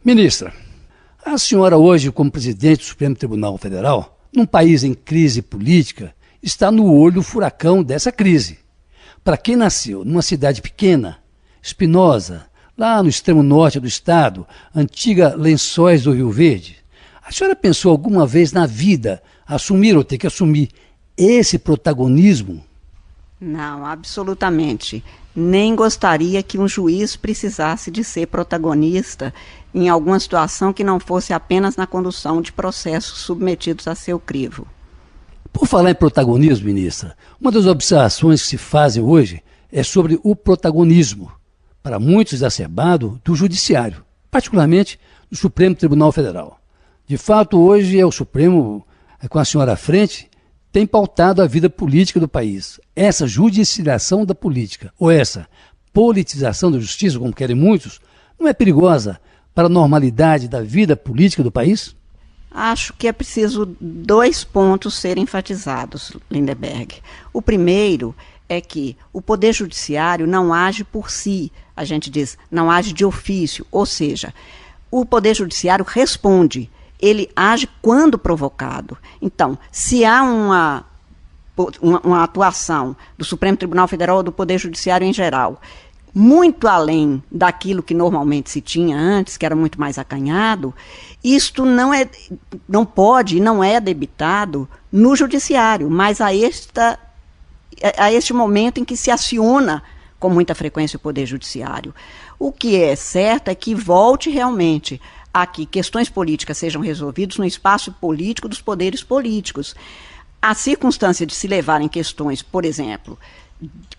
Ministra, a senhora hoje, como presidente do Supremo Tribunal Federal, num país em crise política, está no olho do furacão dessa crise. Para quem nasceu numa cidade pequena, Espinosa, lá no extremo norte do estado, antiga Lençóis do Rio Verde, a senhora pensou alguma vez na vida assumir ou ter que assumir esse protagonismo? Não, absolutamente. Nem gostaria que um juiz precisasse de ser protagonista em alguma situação que não fosse apenas na condução de processos submetidos a seu crivo. Por falar em protagonismo, ministra, uma das observações que se fazem hoje é sobre o protagonismo, para muitos exacerbado, do Judiciário, particularmente do Supremo Tribunal Federal. De fato, hoje é o Supremo, com a senhora à frente, tem pautado a vida política do país. Essa judicialização da política, ou essa politização da justiça, como querem muitos, não é perigosa para a normalidade da vida política do país? Acho que é preciso 2 pontos serem enfatizados, Lindeberg. O primeiro é que o Poder Judiciário não age por si, a gente diz, não age de ofício, ou seja, o Poder Judiciário responde, ele age quando provocado. Então, se há uma atuação do Supremo Tribunal Federal ou do Poder Judiciário em geral, muito além daquilo que normalmente se tinha antes, que era muito mais acanhado, isto não pode e não é debitado no Judiciário, mas a este momento em que se aciona com muita frequência o Poder Judiciário. O que é certo é que volte realmente a que questões políticas sejam resolvidas no espaço político dos poderes políticos. A circunstância de se levarem questões, por exemplo,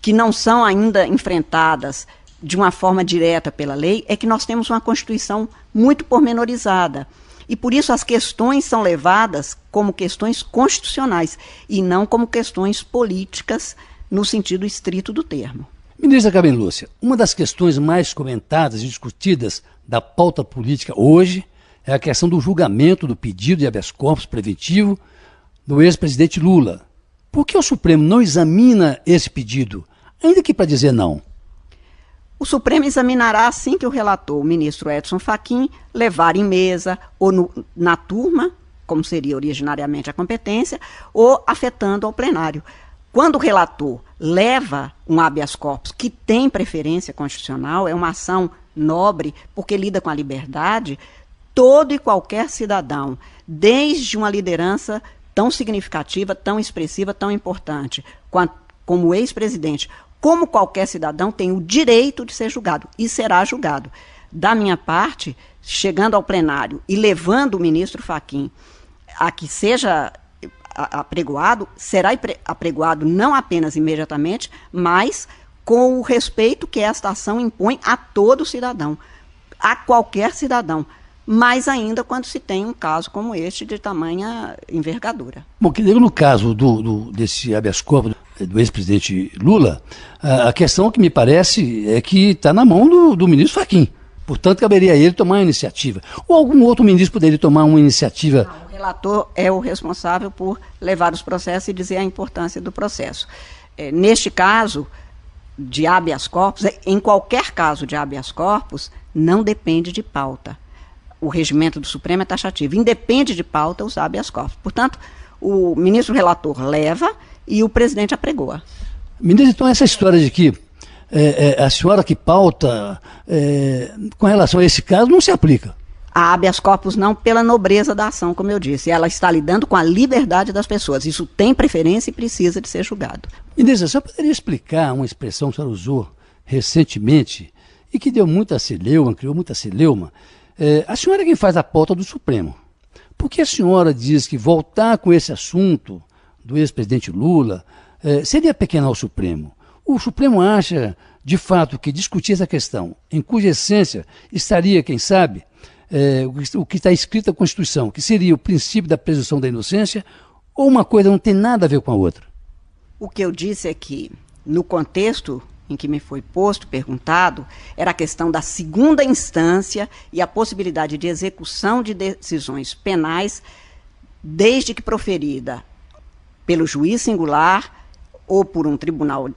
que não são ainda enfrentadas de uma forma direta pela lei, é que nós temos uma Constituição muito pormenorizada. E por isso as questões são levadas como questões constitucionais e não como questões políticas no sentido estrito do termo. Ministra Carmen Lúcia, uma das questões mais comentadas e discutidas da pauta política hoje é a questão do julgamento do pedido de habeas corpus preventivo do ex-presidente Lula. Por que o Supremo não examina esse pedido, ainda que para dizer não? O Supremo examinará assim que o relator, o ministro Edson Fachin, levar em mesa ou na turma, como seria originariamente a competência, ou afetando ao plenário. Quando o relator leva um habeas corpus que tem preferência constitucional, é uma ação nobre, porque lida com a liberdade, todo e qualquer cidadão, desde uma liderança tão significativa, tão expressiva, tão importante, como o ex-presidente, como qualquer cidadão, tem o direito de ser julgado e será julgado. Da minha parte, chegando ao plenário e levando o ministro Fachin a que seja apregoado, será apregoado não apenas imediatamente, mas com o respeito que esta ação impõe a todo cidadão, a qualquer cidadão, mais ainda quando se tem um caso como este de tamanha envergadura. Bom, que no caso desse habeas corpus do ex-presidente Lula, a questão que me parece é que está na mão do ministro Fachin. Portanto, caberia a ele tomar uma iniciativa. Ou algum outro ministro poderia tomar uma iniciativa? Não, o relator é o responsável por levar os processos e dizer a importância do processo. Neste caso de habeas corpus, em qualquer caso de habeas corpus, não depende de pauta. O regimento do Supremo é taxativo. Independe de pauta os habeas corpus. Portanto, o ministro relator leva e o presidente apregoa. Ministro, então essa história de que a senhora que pauta com relação a esse caso não se aplica? A habeas corpus não, pela nobreza da ação, como eu disse. Ela está lidando com a liberdade das pessoas. Isso tem preferência e precisa de ser julgado. Ministra, a senhora poderia explicar uma expressão que a senhora usou recentemente e que deu muita celeuma, criou muita celeuma? A senhora é quem faz a pauta do Supremo. Por que a senhora diz que voltar com esse assunto do ex-presidente Lula seria pequenar o Supremo? O Supremo acha, de fato, que discutir essa questão, em cuja essência estaria, quem sabe, o que está escrito na Constituição, que seria o princípio da presunção da inocência, ou uma coisa não tem nada a ver com a outra? O que eu disse é que, no contexto em que me foi perguntado, era a questão da segunda instância e a possibilidade de execução de decisões penais, desde que proferida pelo juiz singular ou por um tribunal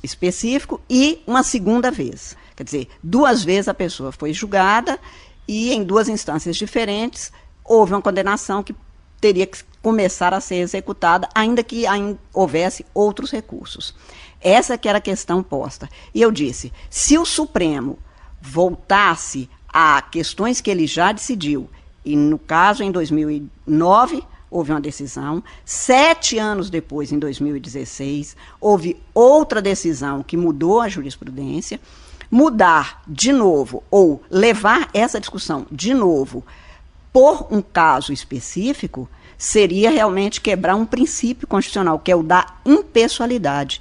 específico, e uma segunda vez. Quer dizer, 2 vezes a pessoa foi julgada e em 2 instâncias diferentes houve uma condenação que teria que começar a ser executada, ainda que houvesse outros recursos. Essa que era a questão posta. E eu disse, se o Supremo voltasse a questões que ele já decidiu, e no caso em 2009 houve uma decisão, 7 anos depois, em 2016, houve outra decisão que mudou a jurisprudência, mudar de novo, ou levar essa discussão de novo por um caso específico, seria realmente quebrar um princípio constitucional, que é o da impessoalidade.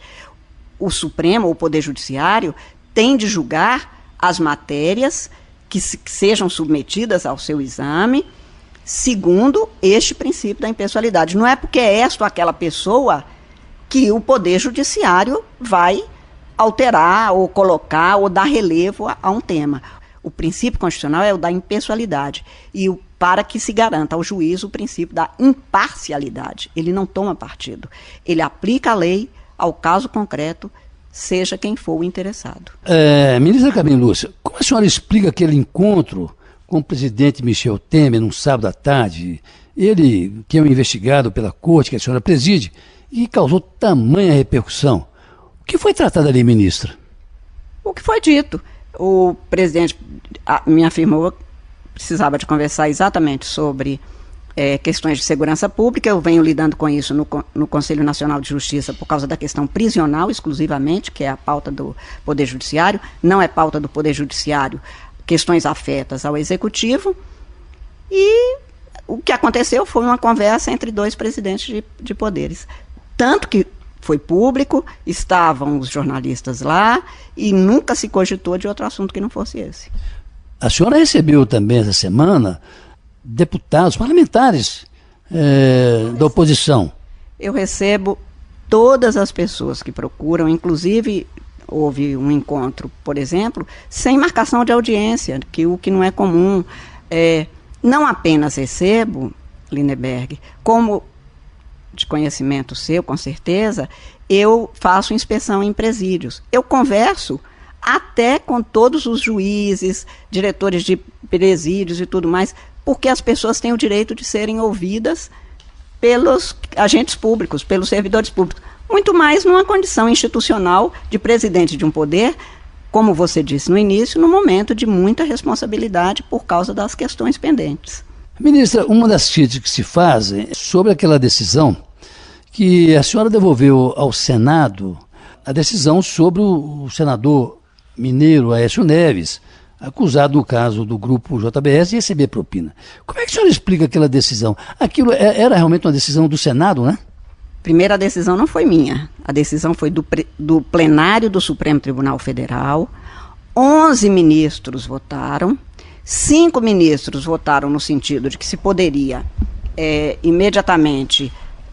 O Supremo, ou o Poder Judiciário, tem de julgar as matérias que sejam submetidas ao seu exame, segundo este princípio da impessoalidade. Não é porque é esta ou aquela pessoa que o Poder Judiciário vai alterar, ou colocar, ou dar relevo a um tema. O princípio constitucional é o da impessoalidade, e para que se garanta ao juiz o princípio da imparcialidade. Ele não toma partido, ele aplica a lei ao caso concreto, seja quem for o interessado. Ministra Carmen Lúcia, como a senhora explica aquele encontro com o presidente Michel Temer num sábado à tarde, ele que é um investigado pela corte que a senhora preside, e que causou tamanha repercussão? O que foi tratado ali, ministra? O que foi dito. O presidente me afirmou que precisava de conversar exatamente sobre questões de segurança pública. Eu venho lidando com isso no Conselho Nacional de Justiça por causa da questão prisional exclusivamente, que é a pauta do Poder Judiciário. Não é pauta do Poder Judiciário questões afetas ao Executivo. E o que aconteceu foi uma conversa entre 2 presidentes de poderes. Tanto que foi público, estavam os jornalistas lá e nunca se cogitou de outro assunto que não fosse esse. A senhora recebeu também essa semana deputados, parlamentares da oposição. Eu recebo todas as pessoas que procuram, inclusive houve um encontro, por exemplo, sem marcação de audiência, o que não é comum. Não apenas recebo, Lindeberg, como de conhecimento seu, com certeza, eu faço inspeção em presídios. Eu converso até com todos os juízes, diretores de presídios e tudo mais, porque as pessoas têm o direito de serem ouvidas pelos agentes públicos, pelos servidores públicos. Muito mais numa condição institucional de presidente de um poder, como você disse no início, num momento de muita responsabilidade por causa das questões pendentes. Ministra, uma das críticas que se fazem é sobre aquela decisão que a senhora devolveu ao Senado, a decisão sobre o senador mineiro Aécio Neves, acusado no caso do grupo JBS de receber propina. Como é que a senhora explica aquela decisão? Aquilo era realmente uma decisão do Senado, né? Primeiro, a decisão não foi minha. A decisão foi do plenário do Supremo Tribunal Federal. 11 ministros votaram. 5 ministros votaram no sentido de que se poderia imediatamente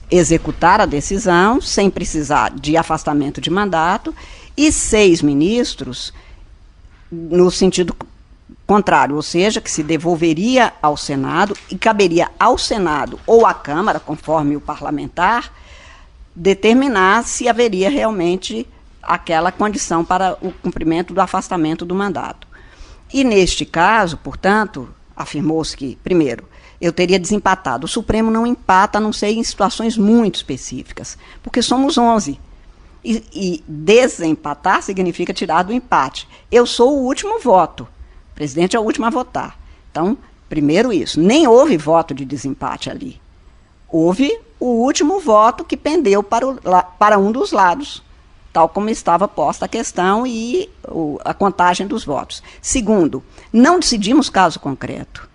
executar a decisão, sem precisar de afastamento de mandato, e 6 ministros no sentido contrário, ou seja, que se devolveria ao Senado e caberia ao Senado ou à Câmara, conforme o parlamentar, determinar se haveria realmente aquela condição para o cumprimento do afastamento do mandato. E neste caso, portanto, afirmou-se que, primeiro, eu teria desempatado. O Supremo não empata, a não ser em situações muito específicas, porque somos 11. E desempatar significa tirar do empate. Eu sou o último voto. O presidente é o último a votar. Então, primeiro isso. Nem houve voto de desempate ali. Houve o último voto que pendeu para um dos lados, tal como estava posta a questão e a contagem dos votos. Segundo, não decidimos caso concreto.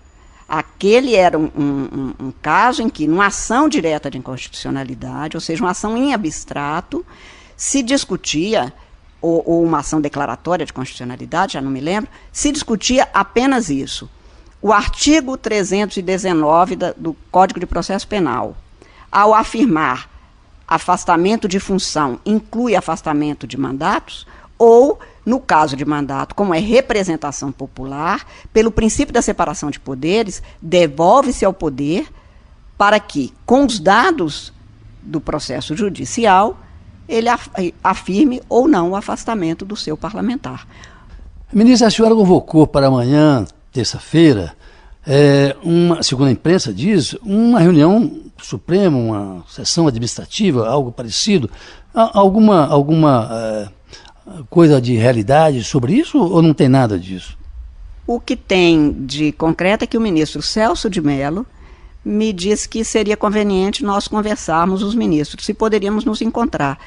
Aquele era um caso em que, numa ação direta de inconstitucionalidade, ou seja, uma ação em abstrato, se discutia, ou uma ação declaratória de constitucionalidade, já não me lembro, se discutia apenas isso. O artigo 319 do Código de Processo Penal, ao afirmar afastamento de função, inclui afastamento de mandatos, ou, no caso de mandato, como é representação popular, pelo princípio da separação de poderes, devolve-se ao poder para que, com os dados do processo judicial, ele afirme ou não o afastamento do seu parlamentar. Ministra, a senhora convocou para amanhã terça-feira, segundo a imprensa diz, uma reunião suprema, uma sessão administrativa, algo parecido, alguma coisa de realidade sobre isso ou não tem nada disso? O que tem de concreto é que o ministro Celso de Mello me disse que seria conveniente nós conversarmos, os ministros, se poderíamos nos encontrar.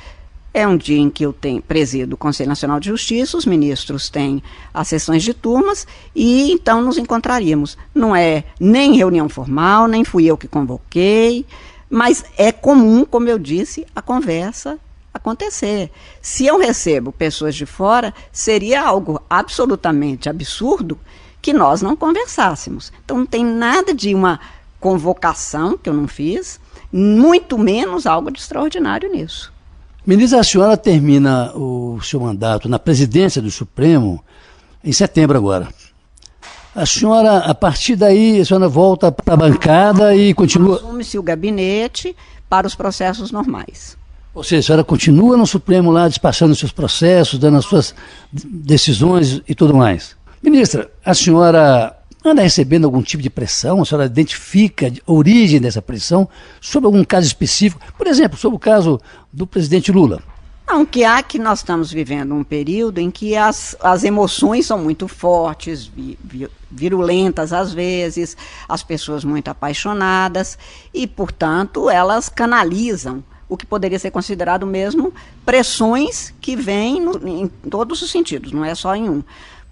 É um dia em que eu presido o Conselho Nacional de Justiça, os ministros têm as sessões de turmas e então nos encontraríamos. Não é nem reunião formal, nem fui eu que convoquei, mas é comum, como eu disse, a conversa acontecer. Se eu recebo pessoas de fora, seria algo absolutamente absurdo que nós não conversássemos. Então não tem nada de uma convocação que eu não fiz, muito menos algo de extraordinário nisso. Ministra, a senhora termina o seu mandato na presidência do Supremo em setembro agora. A senhora, a partir daí, a senhora volta para a bancada e continua... Assume-se o gabinete para os processos normais. Ou seja, a senhora continua no Supremo lá, despachando os seus processos, dando as suas decisões e tudo mais. Ministra, a senhora anda recebendo algum tipo de pressão? A senhora identifica a origem dessa pressão sobre algum caso específico? Por exemplo, sobre o caso do presidente Lula. Não, que há que nós estamos vivendo um período em que as emoções são muito fortes, virulentas às vezes, as pessoas muito apaixonadas e, portanto, elas canalizam o que poderia ser considerado mesmo pressões que vêm em todos os sentidos, não é só em um.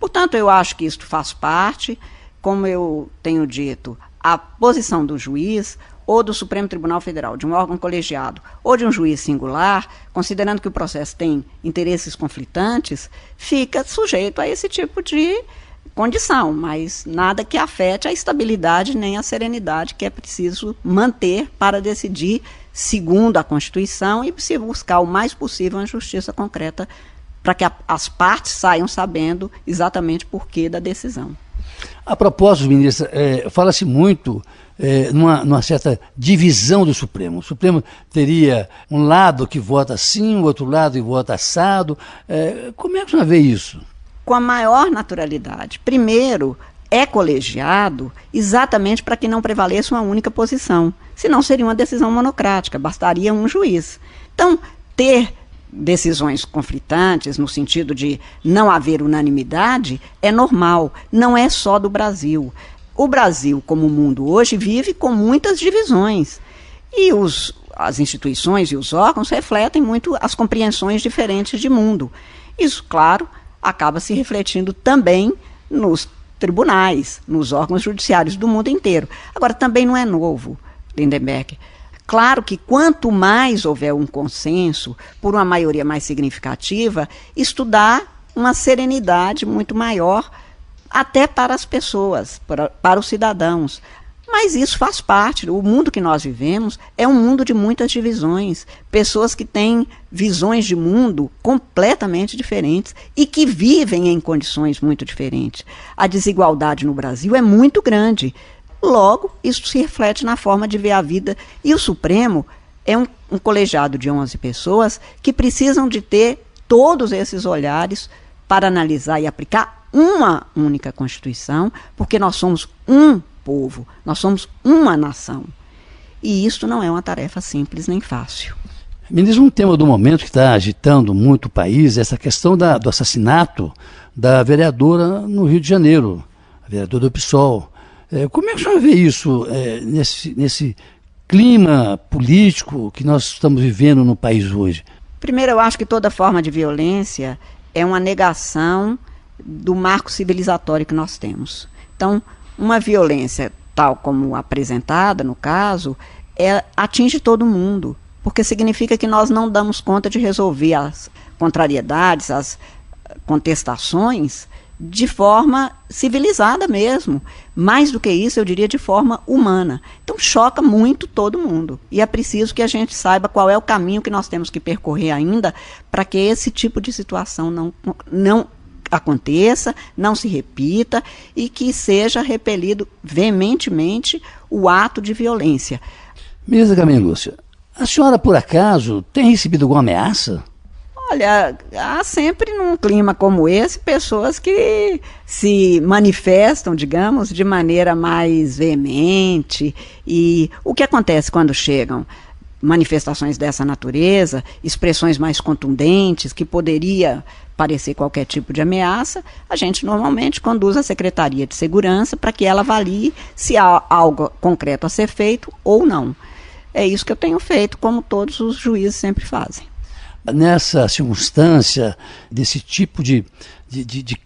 Portanto, eu acho que isso faz parte, como eu tenho dito, a posição do juiz ou do Supremo Tribunal Federal, de um órgão colegiado ou de um juiz singular, considerando que o processo tem interesses conflitantes, fica sujeito a esse tipo de condição, mas nada que afete a estabilidade nem a serenidade que é preciso manter para decidir segundo a Constituição e se buscar o mais possível uma justiça concreta para que as partes saiam sabendo exatamente por que da decisão. A propósito, ministra, fala-se muito numa certa divisão do Supremo. O Supremo teria um lado que vota assim, o outro lado que vota assado. Como é que você vê isso? Com a maior naturalidade. Primeiro, é colegiado exatamente para que não prevaleça uma única posição. Senão seria uma decisão monocrática, bastaria um juiz. Então, ter decisões conflitantes, no sentido de não haver unanimidade, é normal, não é só do Brasil. O Brasil, como o mundo hoje, vive com muitas divisões. E as instituições e os órgãos refletem muito as compreensões diferentes de mundo. Isso, claro, acaba se refletindo também nos tribunais, nos órgãos judiciários do mundo inteiro. Agora, também não é novo, Lindenberg. Claro que quanto mais houver um consenso, por uma maioria mais significativa, estudar uma serenidade muito maior até para as pessoas, para os cidadãos. Mas isso faz parte. O mundo que nós vivemos é um mundo de muitas divisões. Pessoas que têm visões de mundo completamente diferentes e que vivem em condições muito diferentes. A desigualdade no Brasil é muito grande. Logo, isso se reflete na forma de ver a vida. E o Supremo é um colegiado de 11 pessoas que precisam de ter todos esses olhares para analisar e aplicar uma única Constituição, porque nós somos um povo, nós somos uma nação. E isso não é uma tarefa simples nem fácil. Ministro, um tema do momento que está agitando muito o país é essa questão do assassinato da vereadora no Rio de Janeiro, a vereadora do PSOL. Como é que o senhor vê isso nesse clima político que nós estamos vivendo no país hoje? Primeiro, eu acho que toda forma de violência é uma negação do marco civilizatório que nós temos. Então, uma violência tal como apresentada no caso, atinge todo mundo, porque significa que nós não damos conta de resolver as contrariedades, as contestações de forma civilizada mesmo. Mais do que isso, eu diria de forma humana. Então choca muito todo mundo. E é preciso que a gente saiba qual é o caminho que nós temos que percorrer ainda para que esse tipo de situação não aconteça, não se repita e que seja repelido veementemente o ato de violência. Ministra Carmen Lúcia, a senhora por acaso tem recebido alguma ameaça? Olha, há sempre num clima como esse pessoas que se manifestam, digamos, de maneira mais veemente. E o que acontece quando chegam manifestações dessa natureza, expressões mais contundentes, que poderia parecer qualquer tipo de ameaça, a gente normalmente conduz à Secretaria de Segurança para que ela avalie se há algo concreto a ser feito ou não. É isso que eu tenho feito, como todos os juízes sempre fazem. Nessa circunstância, desse tipo de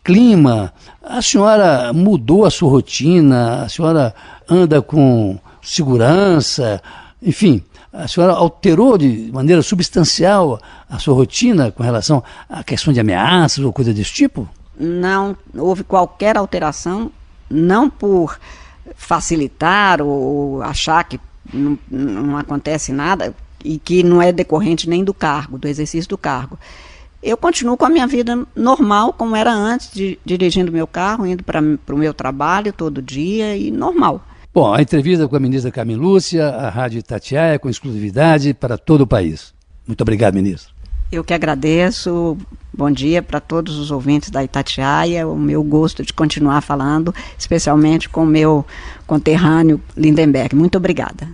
clima, a senhora mudou a sua rotina, a senhora anda com segurança, enfim, a senhora alterou de maneira substancial a sua rotina com relação à questão de ameaças ou coisa desse tipo? Não houve qualquer alteração, não por facilitar ou achar que não acontece nada e que não é decorrente nem do cargo, do exercício do cargo. Eu continuo com a minha vida normal, como era antes, dirigindo meu carro, indo para o meu trabalho todo dia e normal. Bom, a entrevista com a ministra Carmen Lúcia, a Rádio Itatiaia, com exclusividade para todo o país. Muito obrigado, ministra. Eu que agradeço. Bom dia para todos os ouvintes da Itatiaia. O meu gosto de continuar falando, especialmente com o meu conterrâneo Lindenberg. Muito obrigada.